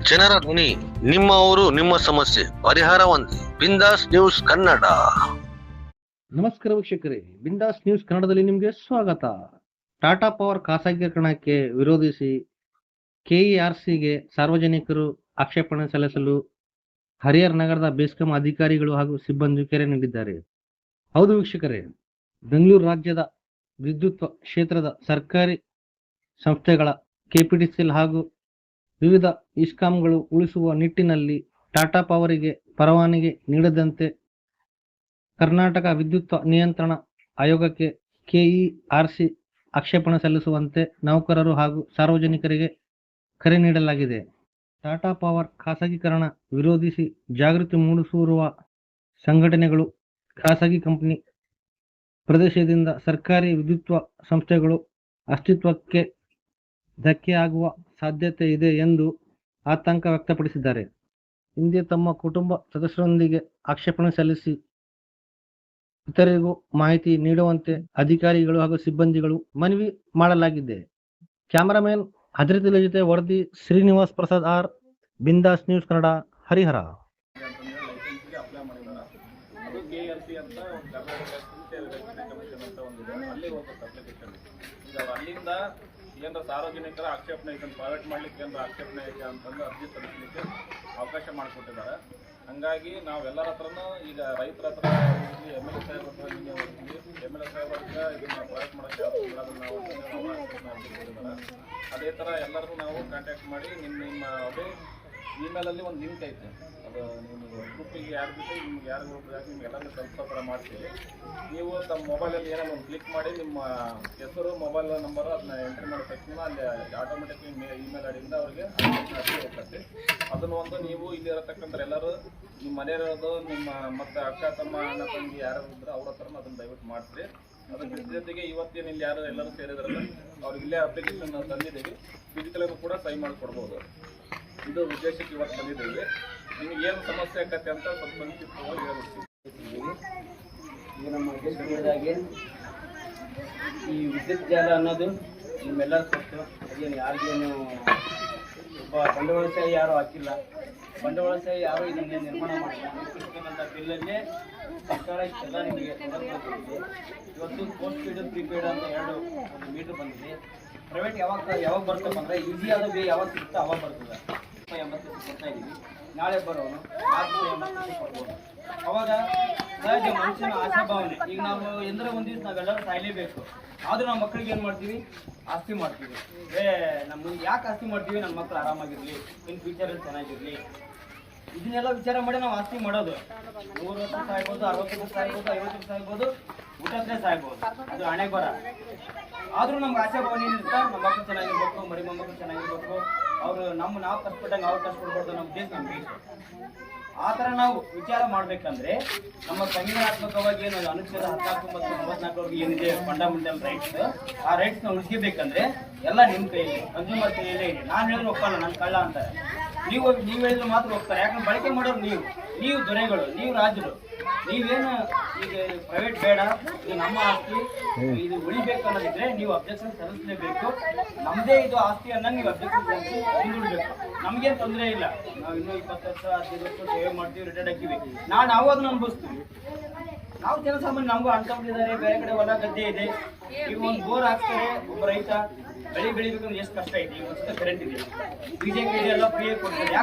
ಜನರ ಧ್ವನಿ, ನಿಮ್ಮ ಊರು ನಿಮ್ಮ ಸಮಸ್ಯೆ ಪರಿಹಾರ ಒಂದೇ. ಬಿಂದಾಸ್ ನ್ಯೂಸ್ ಕನ್ನಡ. ನಮಸ್ಕಾರ ವೀಕ್ಷಕರೇ, ಬಿಂದಾಸ್ ನ್ಯೂಸ್ ಕನ್ನಡದಲ್ಲಿ ನಿಮಗೆ ಸ್ವಾಗತ. ಟಾಟಾ ಪವರ್ ಖಾಸಗೀಕರಣಕ್ಕೆ ವಿರೋಧಿಸಿ ಕೆಇಆರ್ಸಿಗೆ ಸಾರ್ವಜನಿಕರು ಆಕ್ಷೇಪಣೆ ಸಲ್ಲಿಸಲು ಹರಿಹರ ನಗರದ ಬೆಸ್ಕಾಂ ಅಧಿಕಾರಿಗಳು ಹಾಗೂ ಸಿಬ್ಬಂದಿ ಕರೆ ನೀಡಿದ್ದಾರೆ. ಹೌದು ವೀಕ್ಷಕರೇ, ಬೆಂಗಳೂರು ರಾಜ್ಯದ ವಿದ್ಯುತ್ ಕ್ಷೇತ್ರದ ಸರ್ಕಾರಿ ಸಂಸ್ಥೆಗಳ ಕೆಪಿಟಿಸಿಎಲ್ ಹಾಗೂ ವಿವಿಧ ಇಸ್ಕಾಂಗಳು ಉಳಿಸುವ ನಿಟ್ಟಿನಲ್ಲಿ ಟಾಟಾ ಪವರಿಗೆ ಪರವಾನಗಿ ನೀಡದಂತೆ ಕರ್ನಾಟಕ ವಿದ್ಯುತ್ ನಿಯಂತ್ರಣ ಆಯೋಗಕ್ಕೆ ಕೆಇಆರ್ಸಿ ಆಕ್ಷೇಪಣೆ ಸಲ್ಲಿಸುವಂತೆ ನೌಕರರು ಹಾಗೂ ಸಾರ್ವಜನಿಕರಿಗೆ ಕರೆ ನೀಡಲಾಗಿದೆ. ಟಾಟಾ ಪವರ್ ಖಾಸಗೀಕರಣ ವಿರೋಧಿಸಿ ಜಾಗೃತಿ ಮೂಡಿಸಿರುವ ಸಂಘಟನೆಗಳು ಖಾಸಗಿ ಕಂಪನಿ ಪ್ರದೇಶದಿಂದ ಸರ್ಕಾರಿ ವಿದ್ಯುತ್ ಸಂಸ್ಥೆಗಳು ಅಸ್ತಿತ್ವಕ್ಕೆ ಧಕ್ಕೆಯಾಗುವ ಸಾಧ್ಯತೆ ಇದೆ ಎಂದು ಆತಂಕ ವ್ಯಕ್ತಪಡಿಸಿದ್ದಾರೆ. ಹಿಂದೆ ತಮ್ಮ ಕುಟುಂಬ ಸದಸ್ಯರೊಂದಿಗೆ ಆಕ್ಷೇಪಣೆ ಸಲ್ಲಿಸಿ ಇತರರಿಗೂ ಮಾಹಿತಿ ನೀಡುವಂತೆ ಅಧಿಕಾರಿಗಳು ಹಾಗೂ ಸಿಬ್ಬಂದಿಗಳು ಮನವಿ ಮಾಡಲಾಗಿದೆ. ಕ್ಯಾಮರಾಮನ್ ಹಜರತ್ ಜೊತೆ ವರದಿ ಶ್ರೀನಿವಾಸ್ ಪ್ರಸಾದ್ ಆರ್, ಬಿಂದಾಸ್ ನ್ಯೂಸ್ ಕನ್ನಡ, ಹರಿಹರ. ಅಲ್ಲಿಂದ ಏನಾರ ಸಾರ್ವಜನಿಕರ ಆಕ್ಷೇಪಣೆ ಇದನ್ನು ಪ್ರೈವೇಟ್ ಮಾಡ್ಲಿಕ್ಕೆ ಏನಾರ ಆಕ್ಷೇಪಣೆ ಐತೆ ಅಂತಂದು ಅರ್ಜಿ ಸಲ್ಲಿಸಲಿಕ್ಕೆ ಅವಕಾಶ ಮಾಡಿಕೊಟ್ಟಿದ್ದಾರೆ. ಹಾಗಾಗಿ ನಾವೆಲ್ಲರ ಹತ್ರನೂ ಈಗ ರೈತರ ಹತ್ರ ಹೋಗಿ ಎಮ್ ಎಲ್ ಎ ಸಾಹೇಬ್ರ ಹತ್ರ ನಿನ್ನೆ ಹೋಗ್ತೀವಿ. ಎಮ್ ಎಲ್ ಎ ಸಾಹೇಬ್ರ ಹತ್ರ ಇದನ್ನು ಪ್ರೈವೇಟ್ ಮಾಡೋಕ್ಕೆ ನಾವು ಅದೇ ಥರ ಎಲ್ಲರಿಗೂ ನಾವು ಕಾಂಟ್ಯಾಕ್ಟ್ ಮಾಡಿ ನಿಮ್ಮ ಅದೇ ಇಮೇಲಲ್ಲಿ ಒಂದು ಲಿಂಕ್ ಐತೆ, ಅದು ನಿಮ್ಮ ಗ್ರೂಪಿಗೆ ಯಾರು ಜೊತೆ ನಿಮ್ಗೆ ಯಾರು ಗ್ರೂಪ್ಗಾಗಿ ನಿಮ್ಗೆ ಎಲ್ಲರಿಗೂ ಸ್ವಲ್ಪ ಥರ ಮಾಡ್ತೀವಿ. ನೀವು ತಮ್ಮ ಮೊಬೈಲಲ್ಲಿ ಏನಾದ್ರು ಒಂದು ಕ್ಲಿಕ್ ಮಾಡಿ ನಿಮ್ಮ ಹೆಸರು, ಮೊಬೈಲ್ ನಂಬರು ಅದನ್ನ ಎಂಟ್ರಿ ಮಾಡಿದ ತಕ್ಷಣ ಅಲ್ಲಿ ಆಟೋಮೆಟಿಕ್ಲಿ ಇಮೇಲ್ ಐಡಿಯಿಂದ ಅವ್ರಿಗೆ ಅರ್ಜಿ ಹೋಗ್ತದೆ. ಅದನ್ನು ಒಂದು ನೀವು ಇಲ್ಲಿ ಇರತಕ್ಕಂಥ ಎಲ್ಲರೂ ನಿಮ್ಮ ಮನೆಯವರು, ನಿಮ್ಮ ಮತ್ತು ಅಕ್ಕ ತಮ್ಮ ಅಣ್ಣ ತಂಗಿ ಯಾರು ಇದ್ರೆ ಅವ್ರ ಹತ್ರ ಅದನ್ನು ದಯವಿಟ್ಟು ಮಾಡಿಸಿ. ಅದ್ರ ಜೊತೆಗೆ ಇವತ್ತೇನು ಇಲ್ಲಿ ಯಾರು ಎಲ್ಲರೂ ಸೇರಿದ್ರಲ್ಲ ಅವ್ರಿಗೆ ಇಲ್ಲೇ ಅಪ್ಲಿಕೇಶನ್ ತಂದಿದ್ದೀವಿ, ಫಿಸಿಕಲಾಗೂ ಕೂಡ ಸೈನ್ ಮಾಡಿಕೊಡ್ಬೋದು. ಇದು ಉದ್ದೇಶಕ್ಕೆ ಇವತ್ತು ಬಂದಿದ್ದೀವಿ. ನಿಮ್ಗೆ ಏನು ಸಮಸ್ಯೆ ಆಗತ್ತೆ ಅಂತ ಸ್ವಲ್ಪ ಸಂಕ್ಷಿಪ್ತವಾಗಿ ಹೇಳ್ಬಿಡ್ತೀವಿ. ಈಗ ನಮ್ಮ ಅಧ್ಯಕ್ಷರು ಹೇಳಿದಾಗೆ ಈ ವಿದ್ಯುತ್ ಜಾಲ ಅನ್ನೋದು ನಿಮ್ಮೆಲ್ಲರ ಸ್ವತ್ತು. ಅದೇನು ಯಾರಿಗೇನು ಒಬ್ಬ ಬಂಡವಾಳಶಾಹಿ ಯಾರೂ ಹಾಕಿಲ್ಲ, ಬಂಡವಾಳಶಾಹಿ ಯಾರೂ ಇದನ್ನೇ ನಿರ್ಮಾಣ ಮಾಡಿಲ್ಲ. ಇರ್ತಕ್ಕಂಥ ಬಿಲ್ಲಲ್ಲೇ ಸರ್ಕಾರ ಇಷ್ಟೆಲ್ಲ ನಿಮಗೆ ಇವತ್ತು ಪೋಸ್ಟ್ ಪೇಡ್ ಪ್ರೀಪೇಡ್ ಅಂತ ಒಂದು ಮೀಟ್ರ್ ಬಂದಿದೆ. ಪ್ರೈವೇಟ್ ಯಾವಾಗ ಬರ್ತಪ್ಪ ಅಂದರೆ ಈಸಿಯಾದ ಬೇ ಯಾವಾಗ ಸಿಗುತ್ತೆ ಅವಾಗ ಬರ್ತದೆ. 80 ಕೊಡ್ತಾ ಇದ್ದೀವಿ, ನಾಳೆ ಬರೋನು 480 ಕೊಡ್ಬೋದು. ಅವಾಗ ಸಹಜ ಮನುಷ್ಯನ ಆಶಾಭಾವನೆ. ಈಗ ನಾವು ಎಂದರೆ ಒಂದು ದಿವಸ ನಾವೆಲ್ಲರೂ ಸಾಯಲೇಬೇಕು, ಆದರೂ ನಾವು ಮಕ್ಕಳಿಗೆ ಏನು ಮಾಡ್ತೀವಿ, ಆಸ್ತಿ ಮಾಡ್ತೀವಿ. ನಮ್ಮ ಯಾಕೆ ಆಸ್ತಿ ಮಾಡ್ತೀವಿ, ನನ್ನ ಮಕ್ಕಳು ಆರಾಮಾಗಿರಲಿ, ಇನ್ನು ಫ್ಯೂಚರಲ್ಲಿ ಚೆನ್ನಾಗಿರಲಿ, ಇದನ್ನೆಲ್ಲ ವಿಚಾರ ಮಾಡಿ ನಾವು ಆಸ್ತಿ ಮಾಡೋದು. 100 ವರ್ಷ ಸಾಯ್ಬೋದು, 60 ವರ್ಷ ಸಾಯ್ಬೋದು, 50 ವರ್ಷ ಸಾಯ್ಬೋದು, ಊಟಕ್ಕೆ ಸಾಯ್ಬೋದು, ಅದು ಹಣೆ ಬರ. ಆದರೂ ನಮ್ಗೆ ಆಶಾಭಾವನೆ ಏನಿರ್ತಾ, ನಮ್ಮ ಮಕ್ಕಳು ಚೆನ್ನಾಗಿರ್ಬೇಕು, ಮರಿ ಮೊಮ್ಮಕ್ಕಳು ಚೆನ್ನಾಗಿರ್ಬೇಕು, ಅವರು ನಾವು ಕಷ್ಟಪಟ್ಟಂಗೆ ಅವ್ರು ಕಷ್ಟಪಡ್ಬಾರ್ದು, ನಮ್ಮ ದೇಶ ನಮ್ಗೆ ಆ ಥರ ನಾವು ವಿಚಾರ ಮಾಡಬೇಕಂದ್ರೆ ನಮ್ಮ ಸಂವಿಧಾನಾತ್ಮಕವಾಗಿ ಏನು ಅನುಚ್ಛೇದ 14 ಮತ್ತು 94 ಏನಿದೆ ಫಂಡಮೆಂಟಲ್ ರೈಟ್ಸ್, ಆ ರೈಟ್ಸ್ನ ಉಳಿಸ್ಕೋಬೇಕಂದ್ರೆ ಎಲ್ಲ ನಿಮ್ಮ ಕೈಯಲ್ಲಿ, ಕನ್ಸ್ಯೂಮರ್ ಕೈಯಲ್ಲೇ ಇದೆ. ನಾನು ಹೇಳಿದ್ರು ಒಪ್ಪಲ್ಲ, ನಾನು ಕಳ್ಳ ಅಂತಾರೆ. ನೀವು ಹೇಳಿದ್ರು ಮಾತ್ರ ಹೋಗ್ತಾರೆ. ಯಾಕಂದ್ರೆ ಬಳಕೆ ಮಾಡೋರು ನೀವು ದೊರೆಗಳು, ನೀವು ರಾಜರು. ನೀವೇನು ಈಗ ಪ್ರೈವೇಟ್ ಬೇಡ, ಇದು ನಮ್ಮ ಆಸ್ತಿ, ಇದು ಉಳಿಬೇಕು ಅನ್ನೋದಿದ್ರೆ ನೀವು ಅಬ್ಜೆಕ್ಷನ್ ಸಲ್ಲಿಸಲೇಬೇಕು. ನಮ್ಮದೇ ಇದು ಆಸ್ತಿ ಅನ್ನೋ ನೀವು ಅಬ್ಜೆಕ್ಷನ್ ಸಲ್ಲಿಸಿ ಹಿಂದುಳಿಬೇಕು. ನಮಗೇನು ತೊಂದರೆ ಇಲ್ಲ, ನಾವು ಇನ್ನೂ 20 ವರ್ಷ 15 ವರ್ಷ ಸೇವೆ ಮಾಡ್ತೀವಿ, ರಿಟೈರ್ಡ್ ಆಗ್ತೀವಿ, ನಾವು ಅದನ್ನ ಅನುಭವಿಸ್ತೀವಿ. ನಾವು ಜನಸಾಮಾನ್ಯ, ನಮಗೂ ಅಣ್ತಂಬಿದ್ದಾರೆ, ಬೇರೆ ಕಡೆ ಹೊಲ ಗದ್ದೆ ಇದೆ. ಈಗ ಒಂದು ಬೋರ್ ಹಾಕ್ತಾರೆ ಒಬ್ಬ ರೈತ, ಬೆಳಿಬೇಕಂದ್ರೆ ಎಷ್ಟು ಕಷ್ಟ ಇದೆ. ಈಗ ಕರೆಂಟ್ ಇದೆ, ಬಿಜೆಪಿ ಎಲ್ಲ ಫ್ರೀಯಾಗಿ ಕೊಡ್ತಾರೆ.